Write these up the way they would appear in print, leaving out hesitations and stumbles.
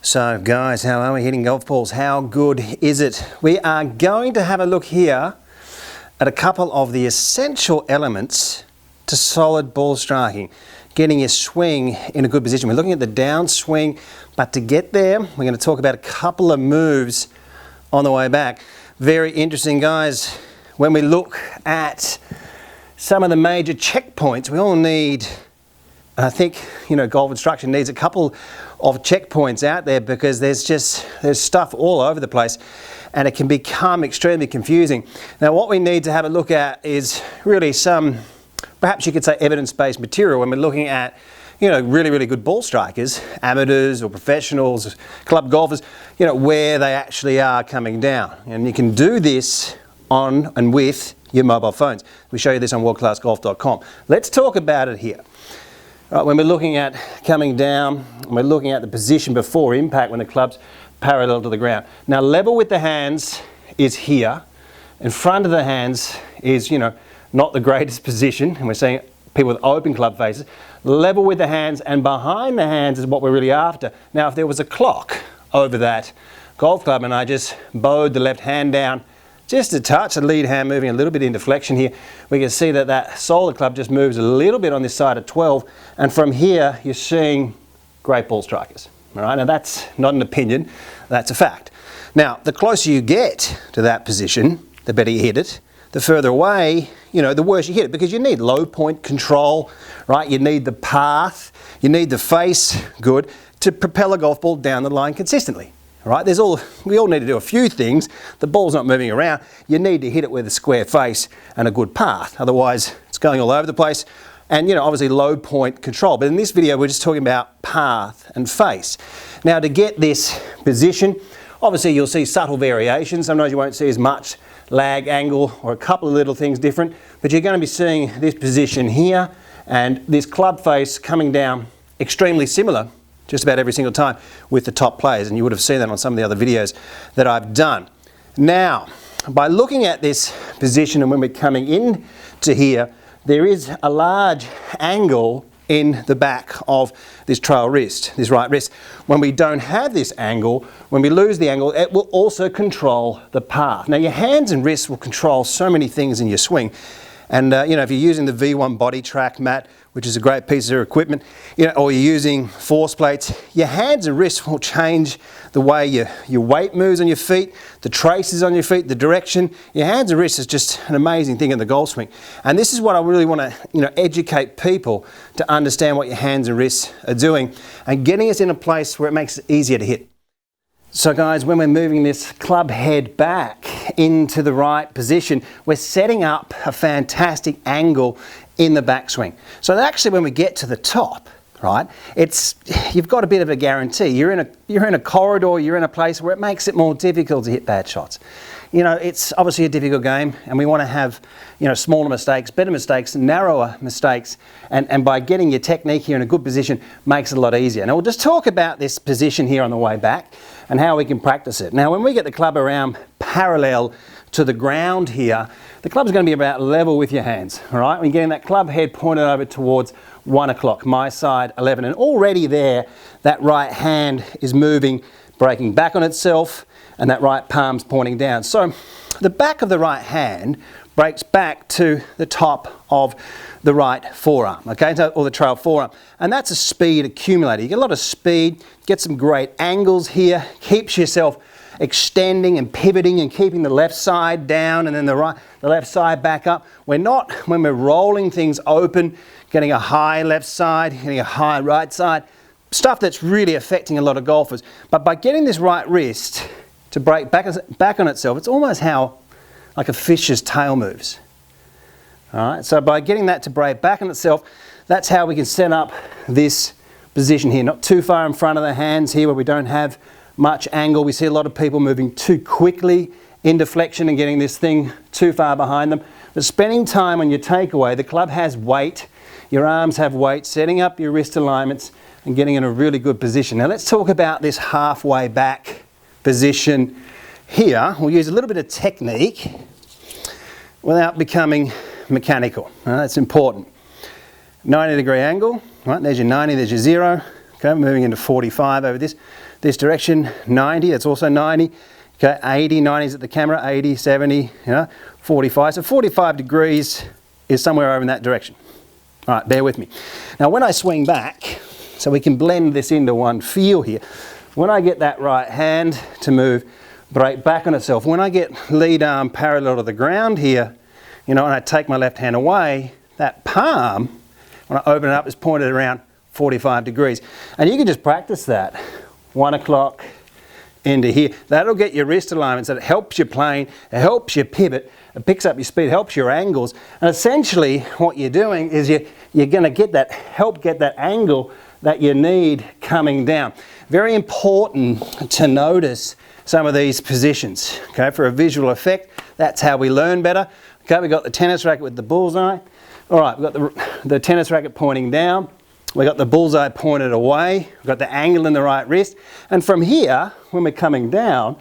So guys, how are we hitting golf balls? How good is it? We are going to have a look here at a couple of the essential elements to solid ball striking. Getting your swing in a good position. We're looking at the downswing, but to get there, we're going to talk about a couple of moves on the way back. Very interesting, guys. When we look at some of the major checkpoints, we all need, I think, golf instruction needs a couple of checkpoints out there because there's stuff all over the place and it can become extremely confusing. Now, what we need to have a look at is really some, perhaps you could say, evidence-based material when we're looking at, really good ball strikers, amateurs or professionals, club golfers, where they actually are coming down. And you can do this on and with your mobile phones. We show you this on worldclassgolf.com. Let's talk about it here. Right, when we're looking at coming down, we're looking at the position before impact when the club's parallel to the ground. Now, level with the hands is here. In front of the hands is, not the greatest position, and we're seeing people with open club faces. Level with the hands, and behind the hands is what we're really after. Now, if there was a clock over that golf club and I just bowed the left hand down just a touch, the lead hand moving a little bit in deflection here, we can see that that sole of the club just moves a little bit on this side of 12, and from here you're seeing great ball strikers. All right, now that's not an opinion, that's a fact. Now, the closer you get to that position, the better you hit it. The further away, the worse you hit it, because you need low point control, right? You need the path, you need the face good to propel a golf ball down the line consistently. All right, we all need to do a few things. The ball's not moving around. You need to hit it with a square face and a good path. Otherwise, it's going all over the place. And, obviously low point control. But in this video, we're just talking about path and face. Now, to get this position, obviously you'll see subtle variations. Sometimes you won't see as much lag, angle, or a couple of little things different. But you're going to be seeing this position here and this club face coming down extremely similar just about every single time with the top players, and you would have seen that on some of the other videos that I've done. Now, by looking at this position and when we're coming in to here, there is a large angle in the back of this trail wrist, this right wrist. When we don't have this angle, when we lose the angle, it will also control the path. Now, your hands and wrists will control so many things in your swing. And if you're using the V1 body track mat, which is a great piece of equipment, or you're using force plates, your hands and wrists will change the way your weight moves on your feet, the traces on your feet, the direction. Your hands and wrists is just an amazing thing in the golf swing. And this is what I really want to, educate people to understand what your hands and wrists are doing and getting us in a place where it makes it easier to hit. So guys, when we're moving this club head back into the right position, we're setting up a fantastic angle in the backswing. So that actually when we get to the top, right, you've got a bit of a guarantee. You're in a corridor, you're in a place where it makes it more difficult to hit bad shots. It's obviously a difficult game and we want to have, smaller mistakes, better mistakes, narrower mistakes, and by getting your technique here in a good position makes it a lot easier. Now we'll just talk about this position here on the way back and how we can practice it. Now when we get the club around parallel to the ground here, the club's going to be about level with your hands, all right? We're getting that club head pointed over towards 1 o'clock, my side 11, and already there, that right hand is moving, breaking back on itself, and that right palm's pointing down. So the back of the right hand breaks back to the top of the right forearm, okay, or the trail forearm. And that's a speed accumulator. You get a lot of speed, get some great angles here, keeps yourself extending and pivoting and keeping the left side down and then the left side back up. We're not, when we're rolling things open, getting a high left side, getting a high right side, stuff that's really affecting a lot of golfers. But by getting this right wrist to break back on itself, it's almost how like a fish's tail moves. All right, so by getting that to break back on itself, that's how we can set up this position here. Not too far in front of the hands here where we don't have much angle. We see a lot of people moving too quickly in deflection and getting this thing too far behind them. But spending time on your takeaway, the club has weight, your arms have weight, setting up your wrist alignments and getting in a really good position. Now let's talk about this halfway back position here. We'll use a little bit of technique without becoming mechanical. That's important. 90-degree angle, right? There's your 90, there's your 0. Okay, moving into 45 over this. This direction, 90, that's also 90. Okay, 80, 90 is at the camera, 80, 70, 45. So 45 degrees is somewhere over in that direction. All right, bear with me. Now when I swing back, so we can blend this into one feel here, when I get that right hand to move, break back on itself, when I get lead arm parallel to the ground here, and I take my left hand away, that palm, when I open it up, is pointed around 45 degrees. And you can just practice that. 1 o'clock into here. That'll get your wrist alignment, so it helps your plane, it helps your pivot, it picks up your speed, helps your angles. And essentially what you're doing is you're going to get that angle that you need coming down. Very important to notice some of these positions, okay, for a visual effect. That's how we learn better. Okay, we've got the tennis racket with the bullseye. All right, we've got the tennis racket pointing down. We've got the bullseye pointed away. We've got the angle in the right wrist. And from here, when we're coming down,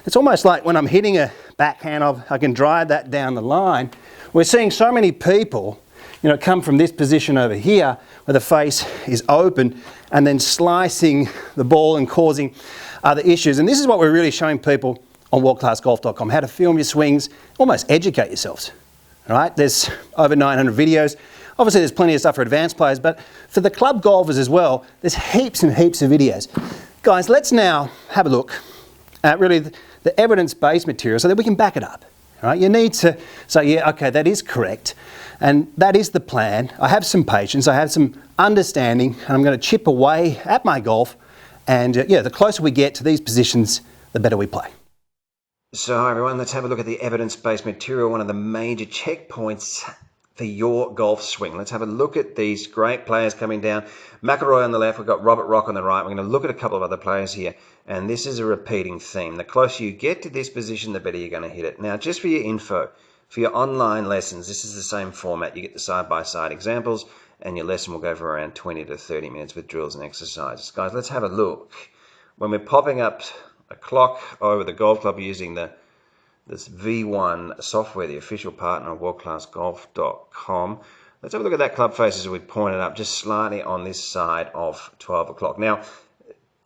it's almost like when I'm hitting a backhand, I can drive that down the line. We're seeing so many people, come from this position over here where the face is open and then slicing the ball and causing other issues. And this is what we're really showing people on worldclassgolf.com, how to film your swings, almost educate yourselves. All right, there's over 900 videos. Obviously there's plenty of stuff for advanced players, but for the club golfers as well, there's heaps and heaps of videos. Guys, let's now have a look at really the evidence-based material so that we can back it up. All right, you need to say, yeah, okay, that is correct, and that is the plan. I have some patience, I have some understanding, and I'm going to chip away at my golf, and the closer we get to these positions, the better we play. So hi everyone, let's have a look at the evidence-based material, one of the major checkpoints for your golf swing. Let's have a look at these great players coming down. McIlroy on the left, we've got Robert Rock on the right. We're going to look at a couple of other players here, and this is a repeating theme. The closer you get to this position, the better you're going to hit it. Now, just for your info, for your online lessons, this is the same format. You get the side-by-side examples, and your lesson will go for around 20 to 30 minutes with drills and exercises. Guys, let's have a look. When we're popping up a clock over the golf club using this V1 software, the official partner of worldclassgolf.com. Let's have a look at that club face as we pointed up just slightly on this side of 12 o'clock. Now,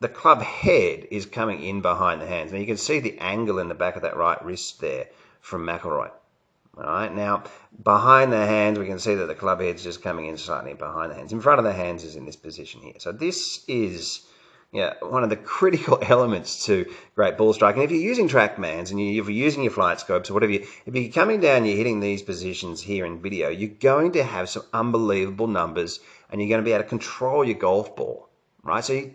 the club head is coming in behind the hands. Now, you can see the angle in the back of that right wrist there from McIlroy. All right, now, behind the hands, we can see that the club head's just coming in slightly behind the hands. In front of the hands is in this position here. So this is one of the critical elements to great ball striking. If you're using TrackMans and you're using your flight scopes or whatever, if you're coming down, you're hitting these positions here in video, you're going to have some unbelievable numbers and you're going to be able to control your golf ball, right? So you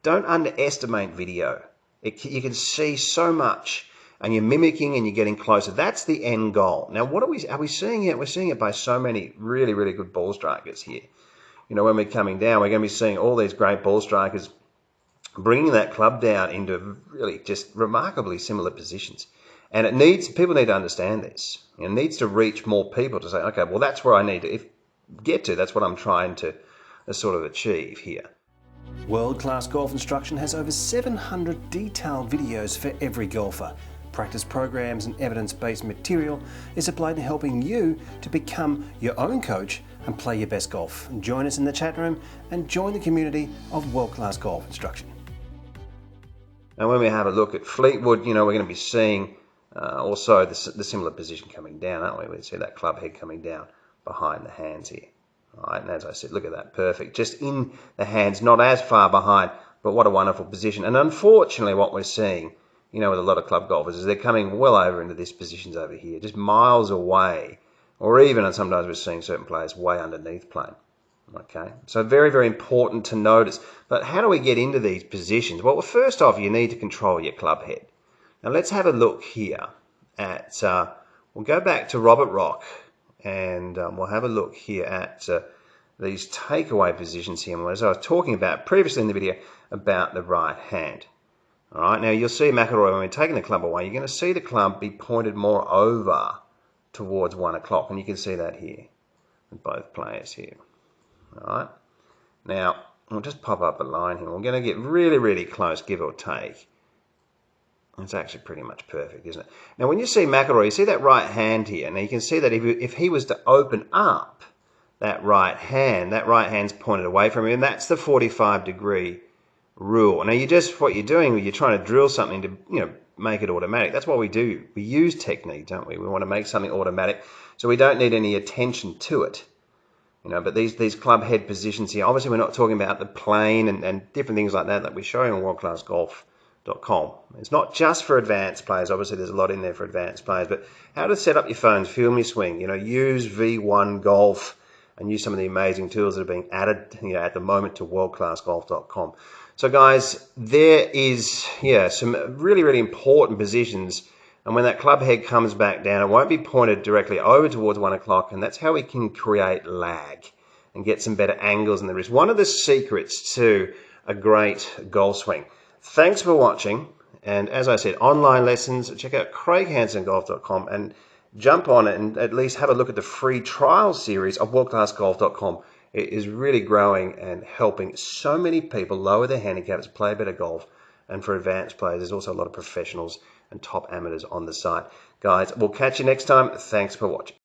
don't underestimate video. You can see so much and you're mimicking and you're getting closer. That's the end goal. Now, what are we seeing it? We're seeing it by so many really, really good ball strikers here. When we're coming down, we're going to be seeing all these great ball strikers bringing that club down into really just remarkably similar positions. And people need to understand this. It needs to reach more people to say, okay, well, that's where I need to get to. That's what I'm trying to sort of achieve here. World Class Golf Instruction has over 700 detailed videos for every golfer. Practice programs and evidence-based material is applied in helping you to become your own coach and play your best golf. Join us in the chat room and join the community of World Class Golf Instruction. Now, when we have a look at Fleetwood, we're going to be seeing also the similar position coming down, aren't we? We see that club head coming down behind the hands here. All right, and as I said, look at that, perfect. Just in the hands, not as far behind, but what a wonderful position. And unfortunately, what we're seeing, with a lot of club golfers is they're coming well over into these positions over here, just miles away, or even, and sometimes we're seeing certain players way underneath plane. Okay, so very, very important to notice. But how do we get into these positions? Well, first off, you need to control your club head. Now, let's have a look here at, we'll go back to Robert Rock, and we'll have a look here at these takeaway positions here. As I was talking about previously in the video about the right hand. All right, now you'll see McIlroy, when we're taking the club away, you're going to see the club be pointed more over towards 1 o'clock, and you can see that here with both players here. All right, now we'll just pop up a line here. We're going to get really, really close, give or take. It's actually pretty much perfect, isn't it? Now, when you see McIlroy, you see that right hand here. Now, you can see that if he was to open up that right hand's pointed away from him, and that's the 45-degree rule. Now, what you're doing, you're trying to drill something to, make it automatic. That's what we do. We use technique, don't we? We want to make something automatic, so we don't need any attention to it. But these club head positions here, obviously we're not talking about the plane and different things like that we show you on worldclassgolf.com. It's not just for advanced players. Obviously there's a lot in there for advanced players, but how to set up your phones, film your swing, use V1 Golf and use some of the amazing tools that are being added, at the moment to worldclassgolf.com. So guys, there is, some really, really important positions. And when that club head comes back down, it won't be pointed directly over towards 1 o'clock. And that's how we can create lag and get some better angles in the wrist. One of the secrets to a great golf swing. Thanks for watching. And as I said, online lessons, check out craighansongolf.com and jump on it and at least have a look at the free trial series of worldclassgolf.com. It is really growing and helping so many people lower their handicaps, play better golf. And for advanced players, there's also a lot of professionals and top amateurs on the site. Guys, we'll catch you next time. Thanks for watching.